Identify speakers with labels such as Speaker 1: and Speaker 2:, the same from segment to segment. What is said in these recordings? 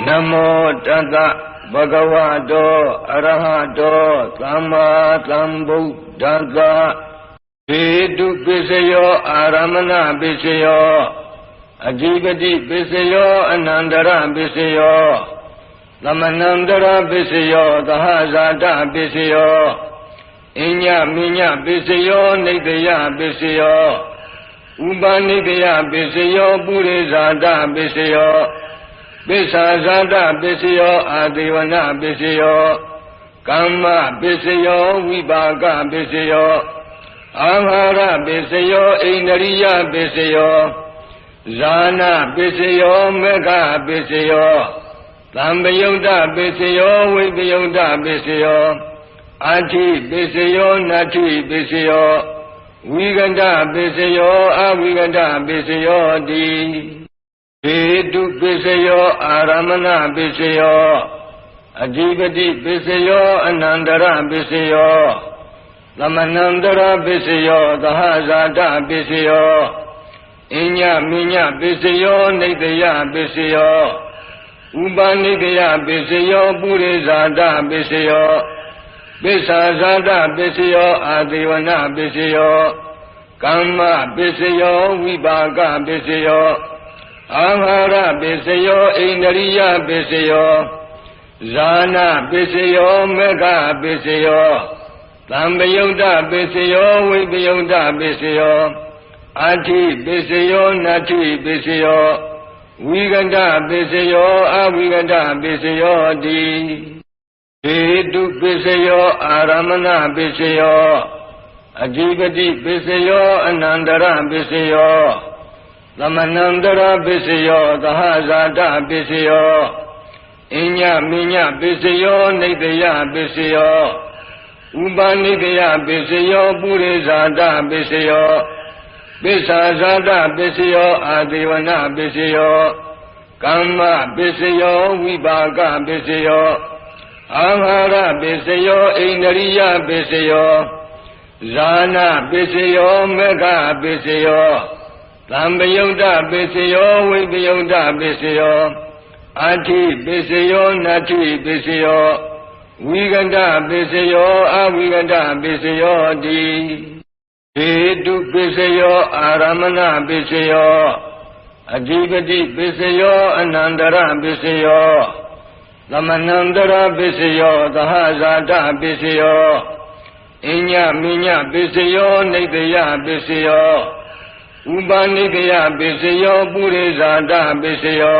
Speaker 1: Namo Tassa Bhagavato Arahato Samma Sambuddhassa Vedu Pisayo Aramana Pisayo Ajivati Pisayo Anandara Pisayo Lamanandara Pisayo Dahasata Pisayo Inya Minya Pisayo Nidya Pisayo Ubanidya Pisayo Purizada Pisayo Pisazada Pisayo Adivana Pisayo Kamma Pisayo Vibhaga Pisayo Ahara Pisayo Indriya Pisayo Zana Pisayo Mega Pisayo Tambayuda Pisayo Vibhayuda Pisayo Ati Pisayo Nati Pisayo Viganda Pisayo Aviganda Pisayo Di Vedu Pisayo Aramana Pisayo Ajivati Pisayo Anandara Pisayo Lamanandara Pisayo Dahasata Pisayo Inya Minya Pisayo Nidya Pisayo Ubanidya Pisayo Purizada Pisayo Pisazada Pisayo Adivana Pisayo Kamma Pisayo Vibhaga Pisayo Ahara Pisayo Indriya Pisayo Zana Pisayo Mega Pisayo Tambayuda Pisayo Vibhayuda Pisayo Ati Pisayo Nati Pisayo Viganda Pisayo Aviganda Pisayo Di Vedu Pisayo Aramana Pisayo Ajivati Pisayo Anandara Pisayo Lamanandara Pisayo Dahasata Pisayo Inya Minya Pisayo Nidya Pisayo Ubanidya Pisayo Purizada Pisayo Pisazada Pisayo Adivana Pisayo Kamma Pisayo Vibhaga Pisayo Ahara Pisayo Indriya Pisayo Zana Pisayo Mega Pisayo Tambayuda Pisayo Vibhayuda Pisayo Ati Pisayo Nati Pisayo Viganda Pisayo Aviganda Pisayo Di Vedu Pisayo Aramana Pisayo Ajivati Pisayo Anandara Pisayo Lamanandara Pisayo Dahasata Pisayo Inya Minya Pisayo Nidya Pisayo Ubanidya Pisayo Purizada Pisayo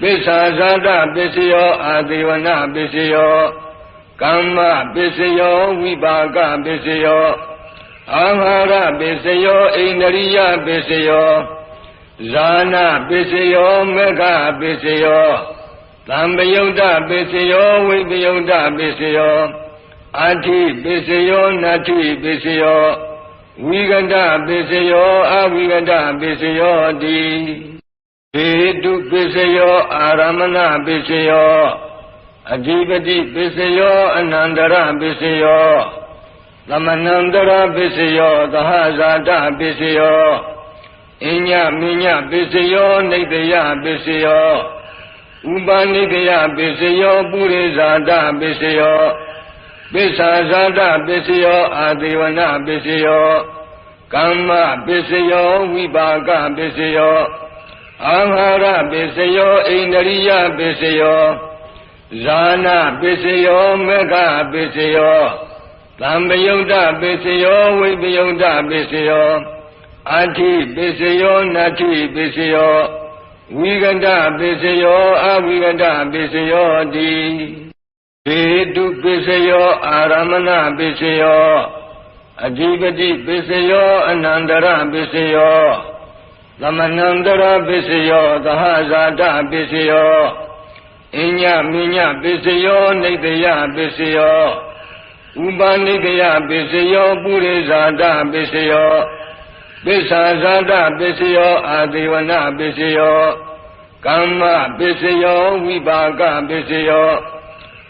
Speaker 1: Pisazada Pisayo Adivana Pisayo Kamma Pisayo Vibhaga Pisayo Ahara Pisayo Indriya Pisayo Zana Pisayo Mega Pisayo Tambayuda Pisayo Vibhayuda Pisayo Ati Pisayo Nati Pisayo Viganda Pisayo Aviganda Pisayo Di Vedu Pisayo Aramana Pisayo Ajivati Pisayo Anandara Pisayo Lamanandara Pisayo Dahasata Pisayo Inya Minya Pisayo Nidya Pisayo Ubanidya Pisayo Purizada Pisayo Pisazada Pisayo Adivana Pisayo Kamma Pisayo Vibhaga Pisayo Ahara Pisayo Indriya Pisayo Zana Pisayo Mega Pisayo Tambayuda Pisayo Vibhayuda Pisayo Ati Pisayo Nati Pisayo Viganda Pisayo Aviganda Pisayo Di Vedu Pisayo Aramana Pisayo Ajivati Pisayo Anandara Pisayo Lamanandara Pisayo Dahasata Pisayo Inya Minya Pisayo Nidya Pisayo Ubanidya Pisayo Purizada Pisayo Pisazada Pisayo Adivana Pisayo Kamma Pisayo Vibhaga Pisayo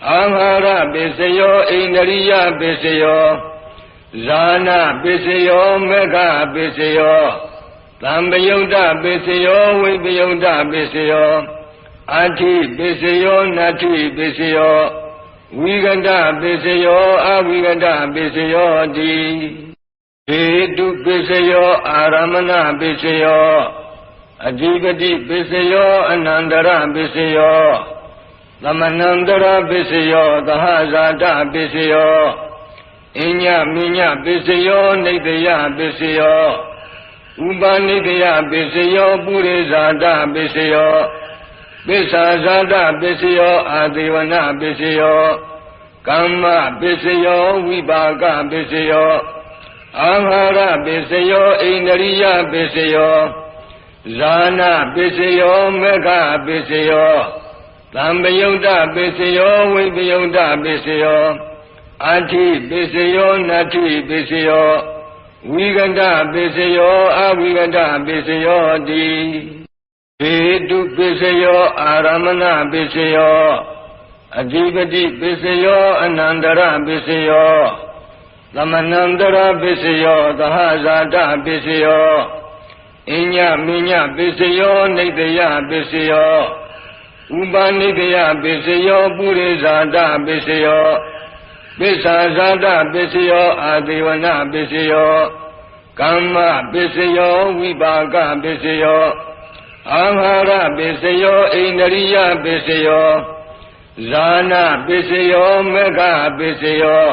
Speaker 1: Ahara Pisayo Indriya Pisayo Zana Pisayo Mega Pisayo Tambayuda Pisayo Vibhayuda Pisayo အာထိပစ္စယောနတ္ထိပစ္စယောဝိကတပစ္စယောအဝိကတပစ္စယောတိဟေတုပစ္စယောအာရမဏပစ္စယောအဓိပတိပစ္စယောအနန္တရပစ္စယောသမနန္တရပစ္စယောသဟဇာတပစ္စယောအညမိညပစ္စယောနိတယပစ္စယောဥပနိတယပစ္စယောပုရိဇာတပစ္စယောပစ္ဆာဇာတပစ္စယောအာသေဝနာပစ္စယောကမ္မပစ္စယောဝိပါကပစ္စယောအာဟာရပစ္စယောဣန္ဒရိယပစ္စယောဇာနာပစ္စယောမေဃပစ္စယောသံပယုတ်တပစ္စယောဝိပယုတ်တပစ္စယောအာထိပစ္စယောနတ္ထိပစ္စယောဝိကတပစ္စယောအဝိကတပစ္စယောတိဟေတုပစ္စယောအာရမဏပစ္စယောအဓိပတိပစ္စယောအနန္တရပစ္စယောသမနန္တရပစ္စယောသဟဇာတပစ္စယောအညမိညပစ္စယောနိတယပစ္စယောဥပနိတယပစ္စယောပုရိဇာတပစ္စယောပစ္ဆာဇာတပစ္စယောအာသေဝနာပစ္စယောကမ္မပစ္စယောဝိပါကပစ္စယောအာဟာရပစ္စယောဣန္ဒရိယပစ္စယောဇာနာပစ္စယောမေဃပစ္စယော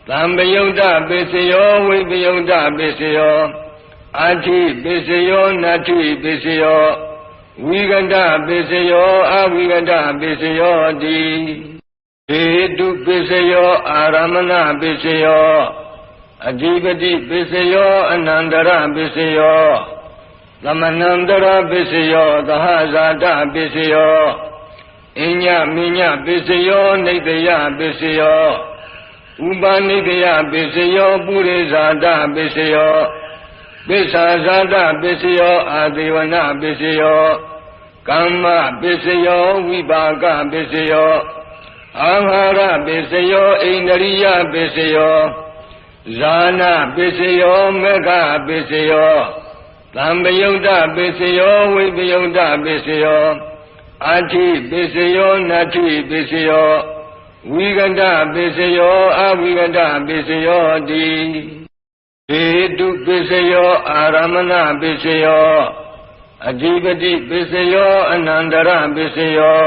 Speaker 1: သံပယုတ်တပစ္စယောဝိပယုတ်တပစ္စယောအာထိပစ္စယောနတ္ထိပစ္စယောဝိကတပစ္စယောအဝိကတပစ္စယောတိဟေတုပစ္စယောအာရမဏပစ္စယောအဓိပတိပစ္စယောအနန္တရပစ္စယောသမနန္တရပစ္စယောသဟဇာတပစ္စယောအညမိညပစ္စယောနိတယပစ္စယောဥပနိတယပစ္စယောပုရိဇာတပစ္စယောပစ္ဆာဇာတပစ္စယောအာသေဝနာပစ္စယောကမ္မပစ္စယောဝိပါကပစ္စယောအာဟာရပစ္စယောဣန္ဒရိယပစ္စယောဇာနာပစ္စယောမေဃပစ္စယောသံပယုတ်တပစ္စယောဝိပယုတ်တပစ္စယောအာထိပစ္စယောနတ္ထိပစ္စယောဝိကတပစ္စယောအဝိကတပစ္စယောတိဟေတုပစ္စယောအာရမဏပစ္စယောအဓိပတိပစ္စယောအနန္တရပစ္စယော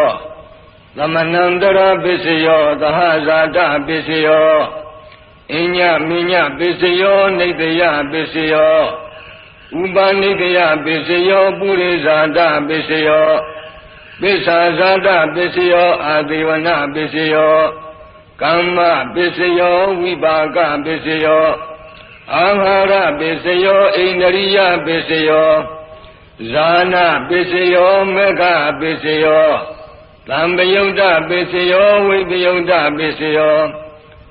Speaker 1: သမနန္တရပစ္စယောသဟဇာတပစ္စယောအညမိညပစ္စယောနိတယပစ္စယောဥပနိတယပစ္စယောပုရိဇာတပစ္စယောပစ္ဆာဇာတပစ္စယောအာသေဝနာပစ္စယောကမ္မပစ္စယောဝိပါကပစ္စယောအာဟာရပစ္စယောဣန္ဒရိယပစ္စယောဇာနာပစ္စယောမေဃပစ္စယောသံပယုတ်တပစ္စယောဝိပယုတ်တပစ္စယော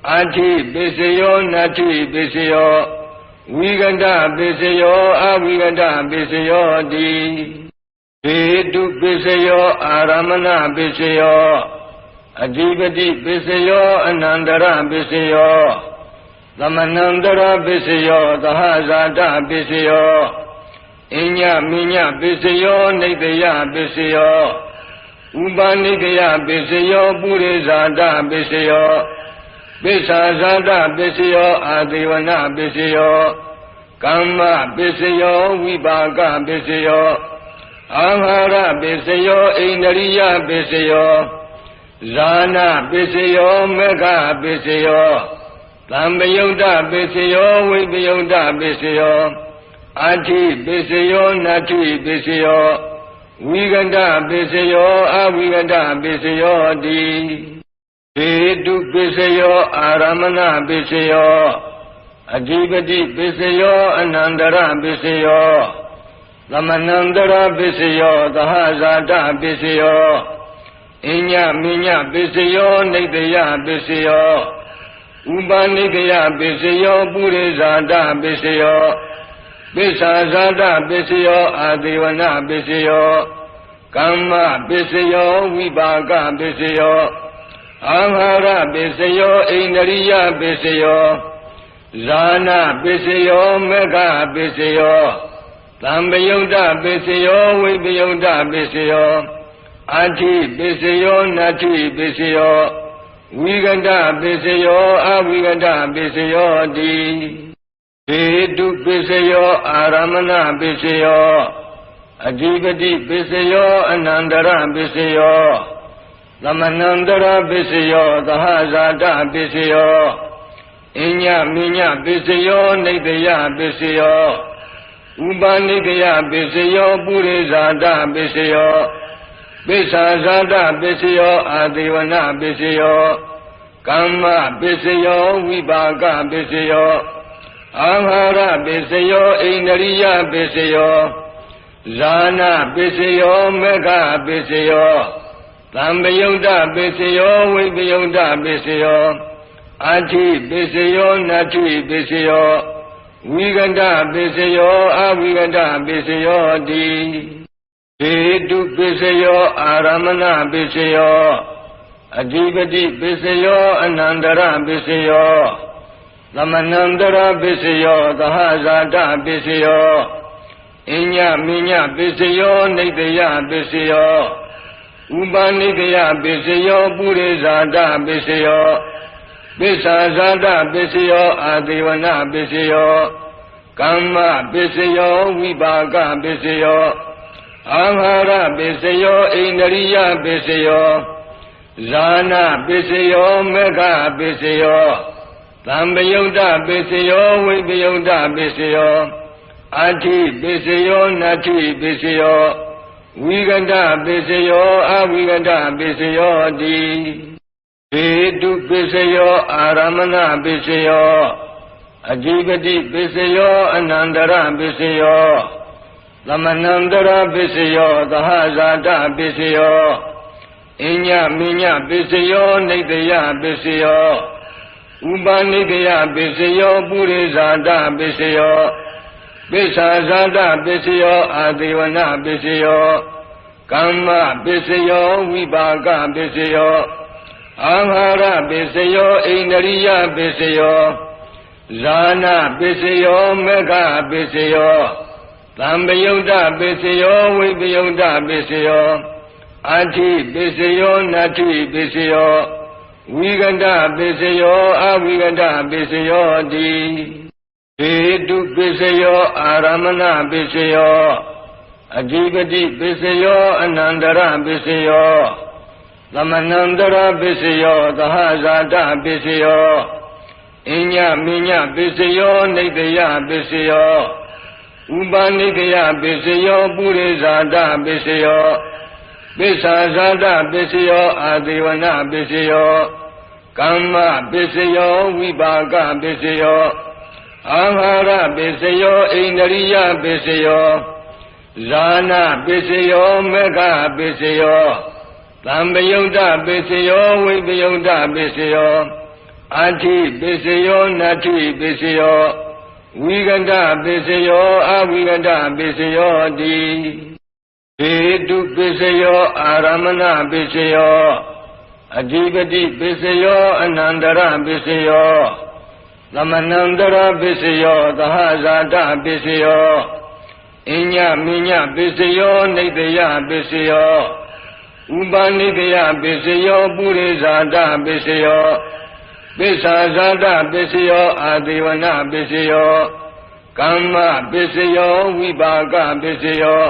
Speaker 1: အာထိပစ္စယောနတ္ထိပစ္စယောဝိကတပစ္စယောအဝိကတပစ္စယောတိဟေတုပစ္စယောအာရမဏပစ္စယောအဓိပတိပစ္စယောအနန္တရပစ္စယောသမနန္တရပစ္စယောသဟဇာတပစ္စယောအညမိညပစ္စယောနိတယပစ္စယောဥပနိတယပစ္စယောပုရိဇာတပစ္စယောပစ္ဆာဇာတပစ္စယောအာသေဝနာပစ္စယောကမ္မပစ္စယောဝိပါကပစ္စယောအာဟာရပစ္စယောဣန္ဒရိယပစ္စယောဇာနာပစ္စယောမေဃပစ္စယောသံပယုတ်တပစ္စယောဝိပယုတ်တပစ္စယောအာထိပစ္စယောနတ္ထိပစ္စယောဝိကတပစ္စယောအဝိကတပစ္စယောတိဟေတုပစ္စယောအာရမဏပစ္စယောအဓိပတိပစ္စယောအနန္တရပစ္စယောသမနန္တရပစ္စယောသဟဇာတပစ္စယောအညမိညပစ္စယောနိတယပစ္စယောဥပနိတယပစ္စယောပုရိဇာတပစ္စယောပစ္ဆာဇာတပစ္စယောအာသေဝနာပစ္စယောကမ္မပစ္စယောဝိပါကပစ္စယောအာဟာရပစ္စယောဣန္ဒရိယပစ္စယောဇာနာပစ္စယောမေဃပစ္စယောသံပယုတ်တပစ္စယောဝိပယုတ်တပစ္စယော အာထိပစ္စယောနတ္ထိပစ္စယောဝိကန္တပစ္စယောအဝိကန္တပစ္စယောတိဟေတုပစ္စယောအာရမဏပစ္စယောအဓိပတိပစ္စယောအနန္တရပစ္စယောသမနန္တရပစ္စယောသဟဇာတပစ္စယောအညမိညပစ္စယောနိတယပစ္စယောဥပနိတယပစ္စယောပုရိဇာတပစ္စယောပိစ္ဆာဇာတပစ္စယောအာဒေဝနာပစ္စယောကမ္မပစ္စယောဝိပါကပစ္စယောအာဟာရပစ္စယောဣန္ဒရိယပစ္စယောဇာနာပစ္စယောမေဃပစ္စယောသံပယုတ်တပစ္စယောဝိပယုတ်တပစ္စယောအာထိပစ္စယောနတ္ထိပစ္စယောဝိကန္တပစ္စယောအဝိကန္တပစ္စယောတိဟေတုပစ္စယောအာရမဏပစ္စယောအဓိပတိပစ္စယောအနန္တရပစ္စယောသမနန္တရပစ္စယောသဟဇာတပစ္စယောအညမိညပစ္စယောနိတယပစ္စယောဥပနိတယပစ္စယောပုရိဇာတပစ္စယောပိစ္ဆာဇာတပစ္စယောအာဒေဝနာပစ္စယောကမ္မပစ္စယောဝိပါကပစ္စယောအာဟာရပစ္စယောဣန္ဒရိယပစ္စယောဇာနာပစ္စယောမေဃပစ္စယောသံပယုတ်တပစ္စယောဝိပယုတ်တပစ္စယောအာထိပစ္စယောနတ္ထိပစ္စယောဝိကန္တပစ္စယောအဝိကန္တပစ္စယောတိဟေတုပစ္စယောအာရမဏပစ္စယောအဓိပတိပစ္စယောအနန္တရပစ္စယောသမနန္တရပစ္စယောသဟဇာတပစ္စယောအညမိညပစ္စယောနိတယပစ္စယောဥပနိတယပစ္စယောပုရိဇာတပစ္စယောပိစ္ဆာဇာတပစ္စယောအာဒေဝနာပစ္စယောကမ္မပစ္စယောဝိပါကပစ္စယောအာဟာရပစ္စယောဣန္ဒရိယပစ္စယောဇာနာပစ္စယောမေဃပစ္စယောသံပယုတ်တပစ္စယောဝိပယုတ်တပစ္စယောအာထိပစ္စယောနတ္ထိပစ္စယောဝိကန္တပစ္စယောအဝိကန္တပစ္စယောတိဟေတုပစ္စယောအာရမဏပစ္စယောအဓိပတိပစ္စယောအနန္တရပစ္စယောသမနန္တရပစ္စယောသဟဇာတပစ္စယောအညမိညပစ္စယောနိတယပစ္စယောဥပနိတယပစ္စယောပုရိဇာတပစ္စယောပိစ္ဆာဇာတပစ္စယောအာဒေဝနာပစ္စယောကမ္မပစ္စယောဝိပါကပစ္စယောအာဟာရပစ္စယောဣန္ဒရိယပစ္စယောဇာနာပစ္စယောမေဃပစ္စယောသံပယုတ်တပစ္စယောဝိပယုတ်တပစ္စယောအာထိပစ္စယောနတ္ထိပစ္စယောဝိကန္တပစ္စယောအဝိကန္တပစ္စယောတိဟေတုပစ္စယောအာရမဏပစ္စယောအဓိပတိပစ္စယောအနန္တရပစ္စယောသမနန္တရပစ္စယောသဟဇာတပစ္စယောအညမိညပစ္စယောနိတယပစ္စယောဥပနိတယပစ္စယောပုရိဇာတပစ္စယောပိစ္ဆာဇာတပစ္စယောအာဒေဝနာပစ္စယောကမ္မပစ္စယောဝိပါကပစ္စယော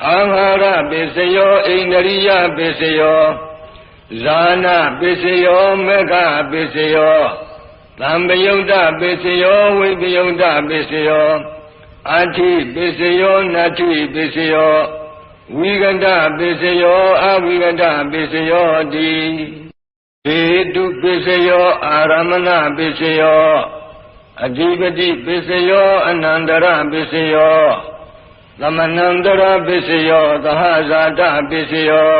Speaker 1: အာဟာရပစ္စယောဣန္ဒရိယပစ္စယောဇာနာပစ္စယောမေဃပစ္စယောသံပယုတ်တပစ္စယောဝိပယုတ်တပစ္စယောအာထိပစ္စယောနတ္ထိပစ္စယောဝိကန္တပစ္စယောအဝိကန္တပစ္စယောတိဟေတုပစ္စယောအာရမဏပစ္စယောအဓိပတိပစ္စယောအနန္တရပစ္စယောသမနန္တရပစ္စယောသဟဇာတပစ္စယော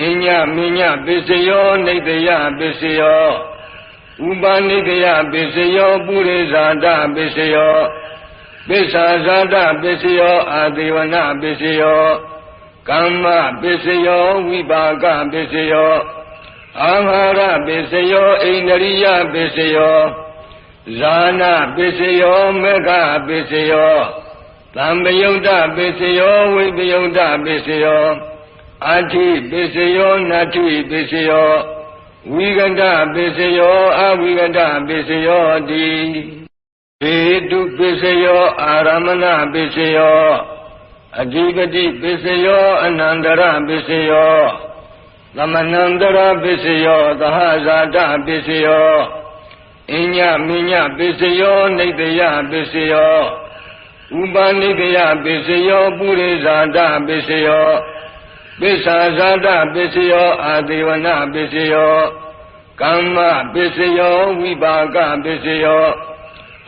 Speaker 1: အညမိညပစ္စယောနိတယပစ္စယောဥပနိတယပစ္စယောပုရိဇာတပစ္စယောပိစ္ဆာဇာတပစ္စယောအာဒေဝနာပစ္စယောကမ္မပစ္စယောဝိပါကပစ္စယောအာဟာရပစ္စယောဣန္ဒရိယပစ္စယောဇာနာပစ္စယောမေဃပစ္စယောသံပယုတ်တပစ္စယောဝိပယုတ်တပစ္စယော အာထိပစ္စယောနတ္ထိပစ္စယောဝိကန္တပစ္စယောအဝိကန္တပစ္စယောတိဟေတုပစ္စယောအာရမဏပစ္စယောအဓိပတိပစ္စယောအနန္တရပစ္စယောသမနန္တရပစ္စယောသဟဇာတပစ္စယောအညမိညပစ္စယောနိတယပစ္စယောဥပနိတယပစ္စယောပုရိဇာတပစ္စယောပိစ္ဆာဇာတပစ္စယောအာဒေဝနာပစ္စယောကမ္မပစ္စယောဝိပါကပစ္စယော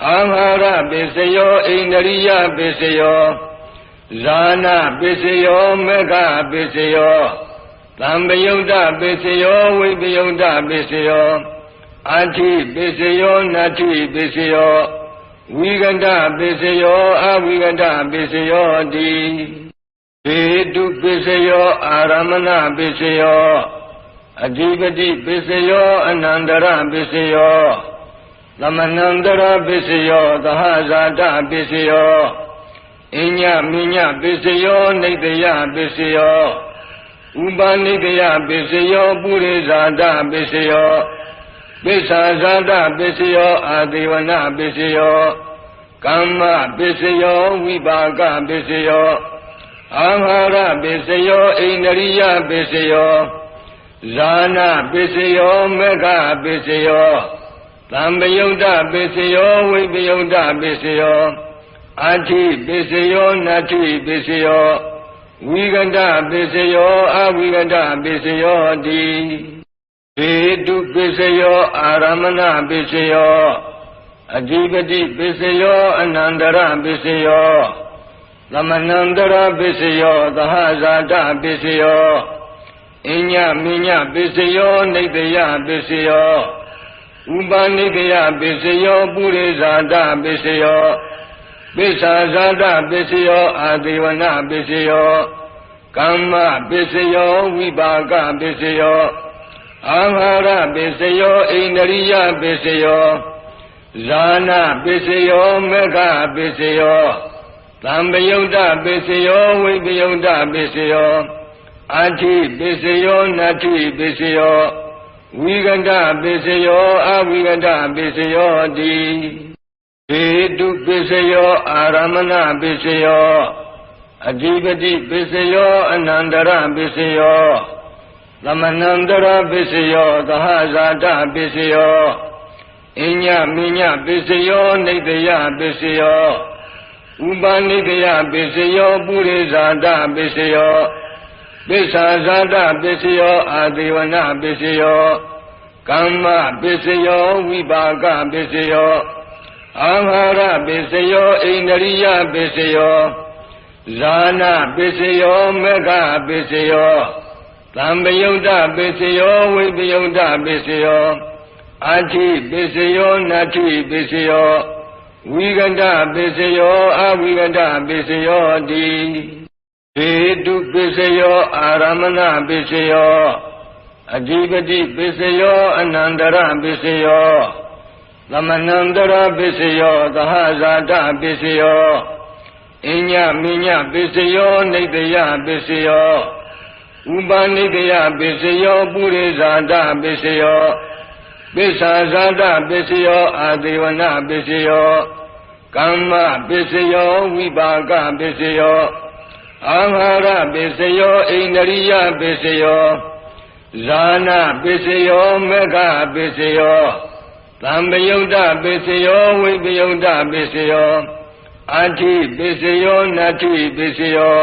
Speaker 1: အာဟာရပစ္စယောဣန္ဒရိယပစ္စယောဇာနာပစ္စယောမေဃပစ္စယောသံပယုတ်တပစ္စယောဝိပယုတ်တပစ္စယောအာထိပစ္စယောနတ္ထိပစ္စယောဝိကန္တပစ္စယောအဝိကန္တပစ္စယောတိဟေတုပစ္စယောအာရမဏပစ္စယောအဓိပတိပစ္စယောအနန္တရပစ္စယောသမနန္တရပစ္စယောသဟဇာတပစ္စယောအညမိညပစ္စယောနိတယပစ္စယောဥပနိတယပစ္စယောပုရိဇာတပစ္စယောပိစ္ဆာဇာတပစ္စယောအာဒေဝနာပစ္စယောကမ္မပစ္စယောဝိပါကပစ္စယောအာဟာရပစ္စယောဣန္ဒရိယပစ္စယောဇာနာပစ္စယောမေဃပစ္စယောသံပယုတ်တပစ္စယောဝိပယုတ်တပစ္စယောအာထိပစ္စယောနတ္ထိပစ္စယောဝိကန္တပစ္စယောအဝိကန္တပစ္စယောတိဟေတုပစ္စယောအာရမဏပစ္စယောအဓိပတိပစ္စယောအနန္တရပစ္စယောသမနန္တရပစ္စယောသဟဇာတပစ္စယောအညမိညပစ္စယောနိတယပစ္စယောဥပနိတယပစ္စယောပုရိဇာတပစ္စယောပိစ္ဆာဇာတပစ္စယောအာဒေဝနာပစ္စယောကမ္မပစ္စယောဝိပါကပစ္စယောအာဟာရပစ္စယောဣန္ဒရိယပစ္စယောဇာနာပစ္စယောမေဃပစ္စယောသံပယုတ်တပစ္စယောဝိပယုတ်တပစ္စယောအာထိပစ္စယောနတ္ထိပစ္စယောဝိကန္တပစ္စယောအဝိကန္တပစ္စယောတိဟေတုပစ္စယောအာရမဏပစ္စယောအဓိပတိပစ္စယောအနန္တရပစ္စယောသမနန္တရပစ္စယောသဟဇာတပစ္စယောအညမိညပစ္စယောနိတယပစ္စယောဥပနိတယပစ္စယောပုရိဇာတပစ္စယောပိစ္ဆာဇာတပစ္စယောအာဒေဝနာပစ္စယောကမ္မပစ္စယောဝိပါကပစ္စယောအာဟာရပစ္စယောဣန္ဒရိယပစ္စယောဇာနာပစ္စယောမေဃပစ္စယောသံပယုတ်တပစ္စယောဝိပယုတ်တပစ္စယောအာထိပစ္စယောနတ္ထိပစ္စယောဝိကန္တပစ္စယောအဝိကန္တပစ္စယောတိဟေတုပစ္စယောအာရမဏပစ္စယောအဓိပတိပစ္စယောအနန္တရပစ္စယောသမနန္တရပစ္စယောသဟဇာတပစ္စယောအညမိညပစ္စယောနိတယပစ္စယောဥပနိတယပစ္စယောပုရိဇာတပစ္စယောပိစ္ဆာဇာတပစ္စယောအာဒေဝနာပစ္စယောကမ္မပစ္စယောဝိပါကပစ္စယောအာဟာရပစ္စယောဣန္ဒရိယပစ္စယောဇာနာပစ္စယောမေဃပစ္စယောသံပယုတ်တပစ္စယောဝိပယုတ်တပစ္စယောအာထိပစ္စယောနတ္ထိပစ္စယော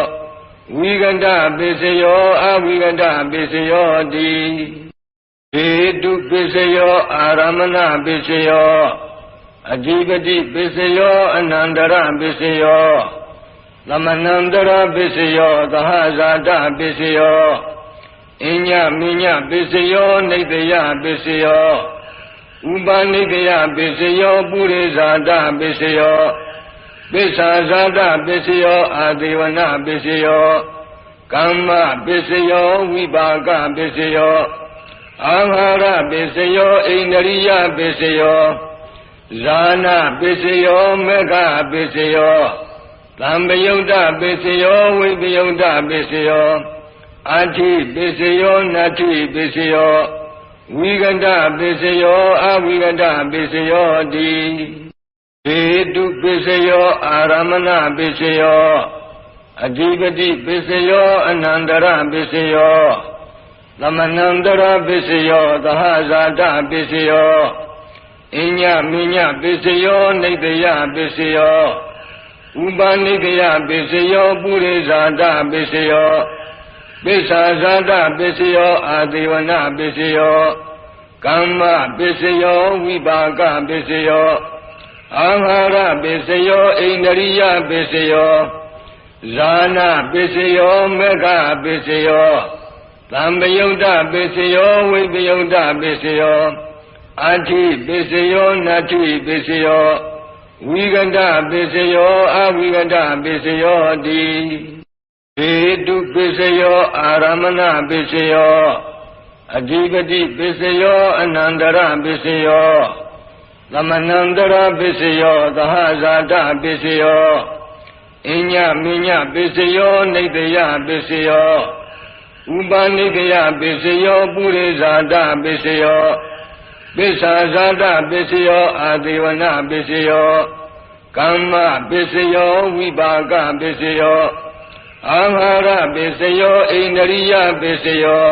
Speaker 1: ဝိကန္တပစ္စယောအဝိကန္တပစ္စယောတိဟေတုပစ္စယောအာရမဏပစ္စယောအဓိပတိပစ္စယောအနန္တရပစ္စယောသမနန္တရပစ္စယောသဟဇာတပစ္စယောအညမိညပစ္စယောနိတယပစ္စယောဥပနိတယပစ္စယောပုရိဇာတပစ္စယောပိစ္ဆာဇာတပစ္စယောအာဒေဝနာပစ္စယောကမ္မပစ္စယောဝိပါကပစ္စယောအာဟာရပစ္စယောဣန္ဒရိယပစ္စယောဇာနာပစ္စယောမေဃပစ္စယောသံပယုတ်တပစ္စယောဝိပယုတ်တပစ္စယော အာထိပစ္စယောနတ္ထိပစ္စယောဝိကန္တပစ္စယောအဝိကန္တပစ္စယောတိဟေတုပစ္စယောအာရမဏပစ္စယောအဓိပတိပစ္စယောအနန္တရပစ္စယောသမနန္တရပစ္စယောသဟဇာတပစ္စယောအညမိညပစ္စယောနိတယပစ္စယောဥပနိတယပစ္စယောပုရိဇာတပစ္စယောပစ္ဆာဇာတပစ္စယောအာသေဝနာပစ္စယောကမ္မပစ္စယောဝိပါကပစ္စယောအာဟာရပစ္စယောဣန္ဒရိယပစ္စယောဇာနာပစ္စယောမေဃပစ္စယောသံပယုတ်တပစ္စယောဝိပယုတ်တပစ္စယောအာထိပစ္စယောနတ္ထိပစ္စယောဝိကန္တပစ္စယောအဝိကန္တပစ္စယောတိဟေတုပစ္စယောအာရမဏပစ္စယောအဓိပတိပစ္စယောအနန္တရပစ္စယောသမနန္တရပစ္စယောသဟဇာတပစ္စယောအညမိညပစ္စယောနိတယပစ္စယောဥပနိတယပစ္စယောပုရိဇာတပစ္စယောပစ္ဆာဇာတပစ္စယောအာသေဝနာပစ္စယောကမ္မပစ္စယောဝိပါကပစ္စယောအာဟာရပစ္စယောဣန္ဒရိယပစ္စယော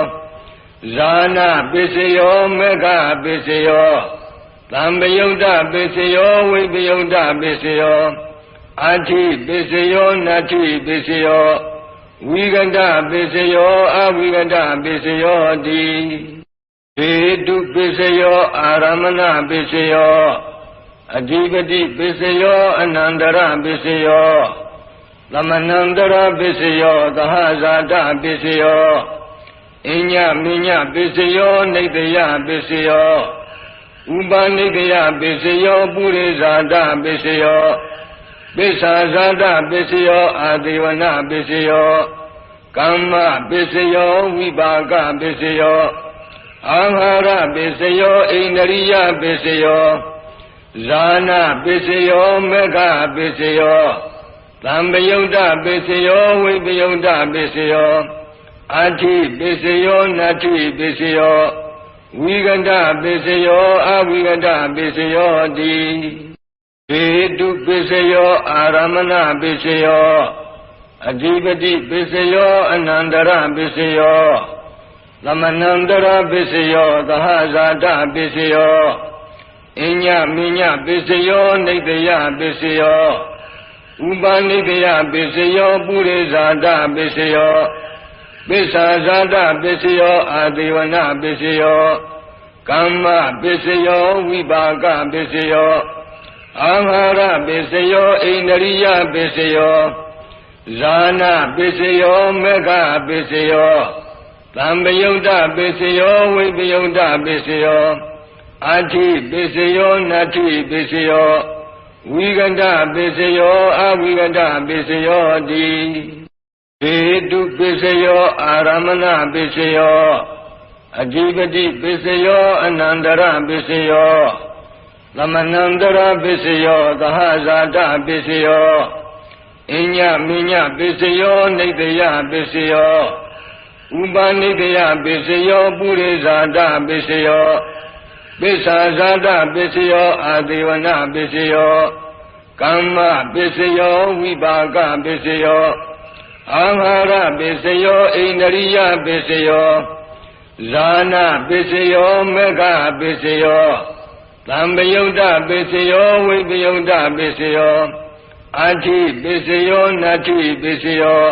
Speaker 1: ဇာနာပစ္စယောမေဃပစ္စယောသံပယုတ်တပစ္စယောဝိပယုတ်တပစ္စယောအာထိပစ္စယောနတ္ထိပစ္စယောဝိကန္တပစ္စယောအဝိကန္တပစ္စယောတိဟေတုပစ္စယောအာရမဏပစ္စယောအဓိပတိပစ္စယောအနန္တရပစ္စယောသမနန္တရပစ္စယောသဟဇာတပစ္စယောအညမိညပစ္စယောနိတယပစ္စယောဥပနိတယပစ္စယောပုရိဇာတပစ္စယောပစ္ဆာဇာတပစ္စယောအာသေဝနာပစ္စယောကမ္မပစ္စယောဝိပါကပစ္စယောအာဟာရပစ္စယောဣန္ဒရိယပစ္စယောဇာနာပစ္စယောမေဃပစ္စယောသံပယုတ်တပစ္စယောဝိပယုတ်တပစ္စယောအာထိပစ္စယောနတ္ထိပစ္စယောဝိကန္တပစ္စယောအဝိကန္တပစ္စယောတိဟေတုပစ္စယောအာရမဏပစ္စယောအဓိပတိပစ္စယောအနန္တရပစ္စယောသမနန္တရပစ္စယောသဟဇာတပစ္စယောအညမိညပစ္စယောနိတယပစ္စယောဥပနိတယပစ္စယောပုရိဇာတပစ္စယောပစ္ဆာဇာတပစ္စယောအာသေဝနာပစ္စယောကမ္မပစ္စယောဝိပါကပစ္စယောအာဟာရပစ္စယောဣန္ဒရိယပစ္စယောဇာနာပစ္စယောမေဃပစ္စယောသံပယုတ်တပစ္စယောဝိပယုတ်တပစ္စယောအာထိပစ္စယောနတ္ထိပစ္စယောဝိကန္တပစ္စယောအဝိကန္တပစ္စယောတိဟေတုပစ္စယောအာရမဏပစ္စယောအဓိပတိပစ္စယောအနန္တရပစ္စယောသမနန္တရပစ္စယောသဟဇာတပစ္စယောအညမိညပစ္စယောနိတယပစ္စယောဥပနိတယပစ္စယောပုရိဇာတပစ္စယောပစ္ဆာဇာတပစ္စယောအာသေဝနာပစ္စယောကမ္မပစ္စယောဝိပါကပစ္စယောအာဟာရပစ္စယောဣန္ဒရိယပစ္စယောဇာနာပစ္စယောမေဃပစ္စယောသံပယုတ်တပစ္စယောဝိပယုတ်တပစ္စယောအာထိပစ္စယောနတ္ထိပစ္စယော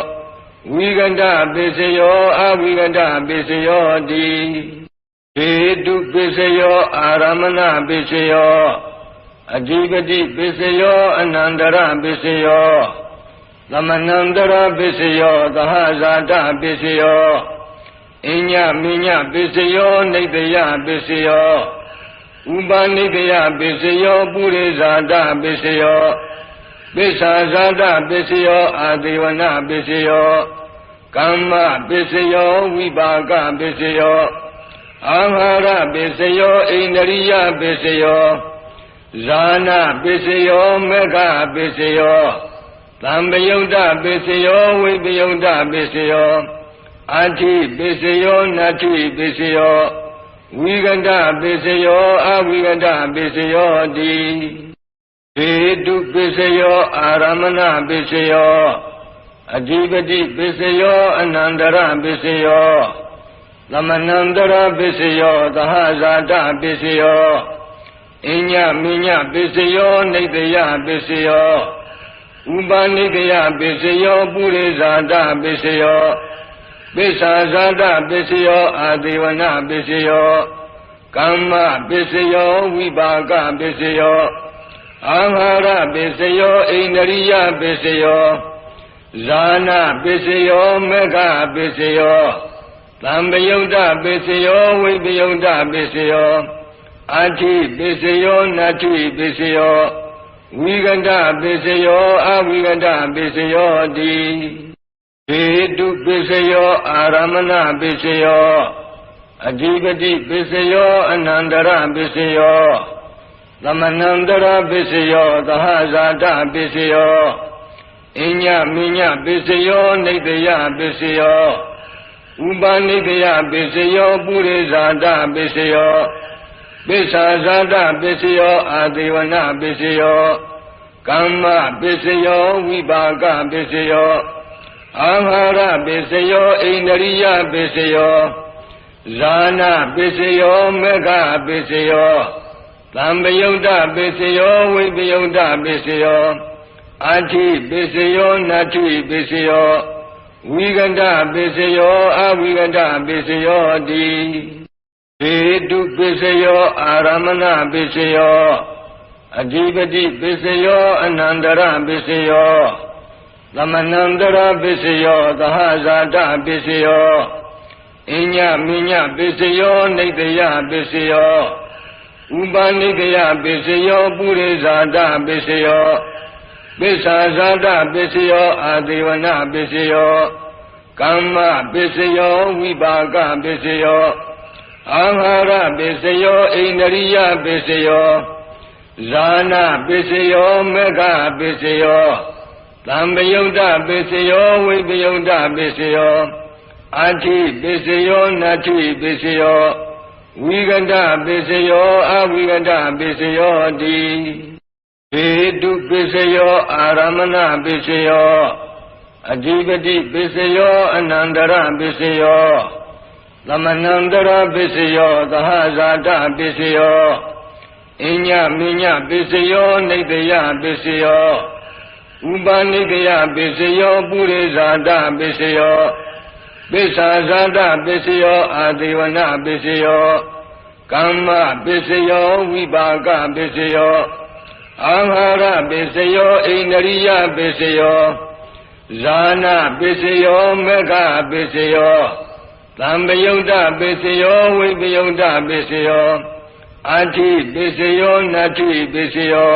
Speaker 1: ဝိကန္တပစ္စယောအဝိကန္တပစ္စယောတိဟေတုပစ္စယောအာရမဏပစ္စယောအဓိပတိပစ္စယောအနန္တရပစ္စယောသမနန္တရပစ္စယောသဟဇာတပစ္စယောအညမိညပစ္စယောနိတယပစ္စယောဥပနိတယပစ္စယောပုရိဇာတပစ္စယောပစ္ဆာဇာတပစ္စယောအာသေဝနာပစ္စယောကမ္မပစ္စယောဝိပါကပစ္စယောအာဟာရပစ္စယောဣန္ဒရိယပစ္စယောဇာနာပစ္စယောမေဃပစ္စယောသံပယုတ်တပစ္စယောဝိပယုတ်တပစ္စယော အာတိပိစယောနတ္ထိပိစယောဝိကန္တပိစယောအဝိကန္တပိစယောတိဟေတုပိစယောအာရမဏပိစယောအဓိပတိပိစယောအနန္တရပိစယောသမနန္တရပိစယောသဟဇာတပိစယောအညမိညပိစယောနိတယပိစယောဥပနိကယပိစယောပုရိဇာတပိစယောပိစ္ဆာဇာတပိစယောအာဒေဝနာပိစယောကမ္မပိစယောဝိပါကပိစယောအာဟာရပိစယောဣန္ဒရိယပိစယောဇာနာပိစယောမေဃပိစယောသံပယုတ်တပိစယောဝိပယုတ်တပိစယောအာတိပိစယောနတ္ထိပိစယောဝိကန္တပိစယောအဝိကန္တပိစယောတိဟေတုပိစယောအာရမဏပိစယောအဓိပတိပိစယောအနန္တရပိစယောသမနန္တရပိစယောသဟဇာတပိစယောအညမိညပိစယောနိတယပိစယောဥပနိကယပိစယောပုရိဇာတပိစယောပိစ္ဆာဇာတပိစယောအာဒေဝနာပိစယောကမ္မပိစယောဝိပါကပိစယောအာဟာရပိစယောဣန္ဒရိယပိစယောဇာနာပိစယောမေဃပိစယောသံပယုတ်တပိစယောဝိပယုတ်တပိစယောအာတိပိစယောနတ္ထိပိစယောဝိကန္တပိစယောအဝိကန္တပိစယောတိဟေတုပိစယောအာရမဏပိစယောအဓိပတိပိစယောအနန္တရပိစယောသမနန္တရပိစယောသဟဇာတပိစယောအညမိညပိစယောနိတယပိစယောဥပနိကယပိစယောပုရိဇာတပိစယောပိစ္ဆာဇာတပိစယောအာဒေဝနာပိစယောကမ္မပိစယောဝိပါကပိစယောအာဟာရပိစယောဣန္ဒရိယပိစယောဇာနာပိစယောမေဃပိစယောသံပယုတ်တပိစယောဝိပယုတ်တပိစယောအာတိပိစယောနတ္ထိပိစယောဝိကန္တပိစယောအဝိကန္တပိစယောတိဟေတုပိစယောအာရမဏပိစယောအဓိပတိပိစယောအနန္တရပိစယောသမနန္တရပိစယောသဟဇာတပိစယောအညမိညပိစယောနိတယပိစယောဥပနိကယပိစယောပုရိဇာတပိစယောပိစ္ဆာဇာတပိစယောအာဒေဝနာပိစယောကမ္မပိစယောဝိပါကပိစယောအာဟာရပိစယောဣန္ဒရိယပိစယောဇာနာပိစယောမေဃပိစယောသံပယုတ်တပိစယောဝိပယုတ်တပိစယောအာတိပိစယောနတ္ထိပိစယော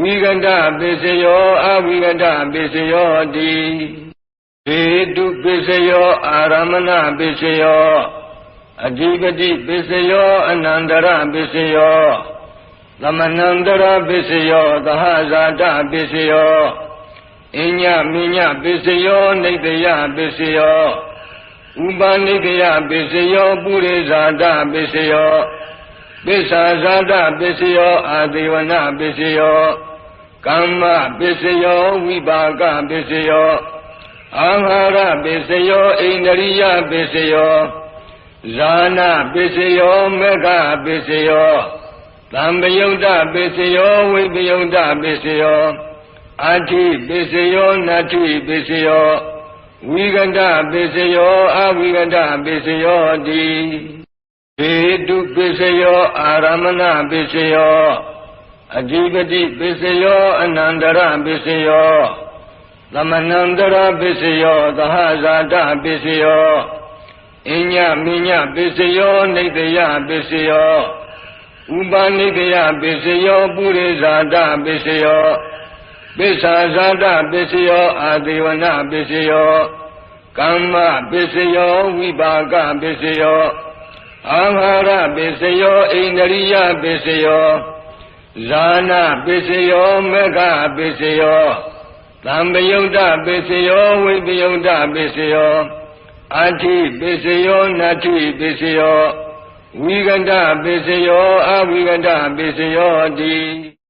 Speaker 1: ဝိကန္တပိစယောအဝိကန္တပိစယောတိဟေတုပိစယောအာရမဏပိစယောအဓိပတိပိစယောအနန္တရပိစယောသမနန္တရပိစယောသဟဇာတပိစယောအညမိညပိစယောနိတယပိစယောဥပနိကယပိစယောပုရိဇာတပိစယောပိစ္ဆာဇာတပိစယောအာဒေဝနာပိစယောကမ္မပိစယောဝိပါကပိစယောအာဟာရပိစယောဣန္ဒရိယပိစယောဇာနာပိစယောမေဃပိစယောသံပယုတ်တပိစယောဝိပယုတ်တပိစယောအာတိပိစယောနတ္ထိပိစယောဝိကန္တပိစယောအဝိကန္တပိစယောတိဟေတုပိစယောအာရမဏပိစယောအဓိပတိပိစယောအနန္တရပိစယောသမနန္တရပိစယောသဟဇာတပိစယောအညမိညပိစယောနိတယပိစယောဥပနိကယပိစယောပုရိဇာတပိစယောပိစ္ဆာဇာတပိစယောအာဒေဝနာပိစယောကမ္မပိစယောဝိပါကပိစယောအာဟာရပိစယောဣန္ဒရိယပိစယောဇာနာပိစယောမေဃပိစယောသံပယုတ်တပိစယောဝိပယုတ်တပိစယော အာထိပိစယောနတ္ထိပိစယောဝိကန္တပိစယောအဝိကန္တပိစယောတိ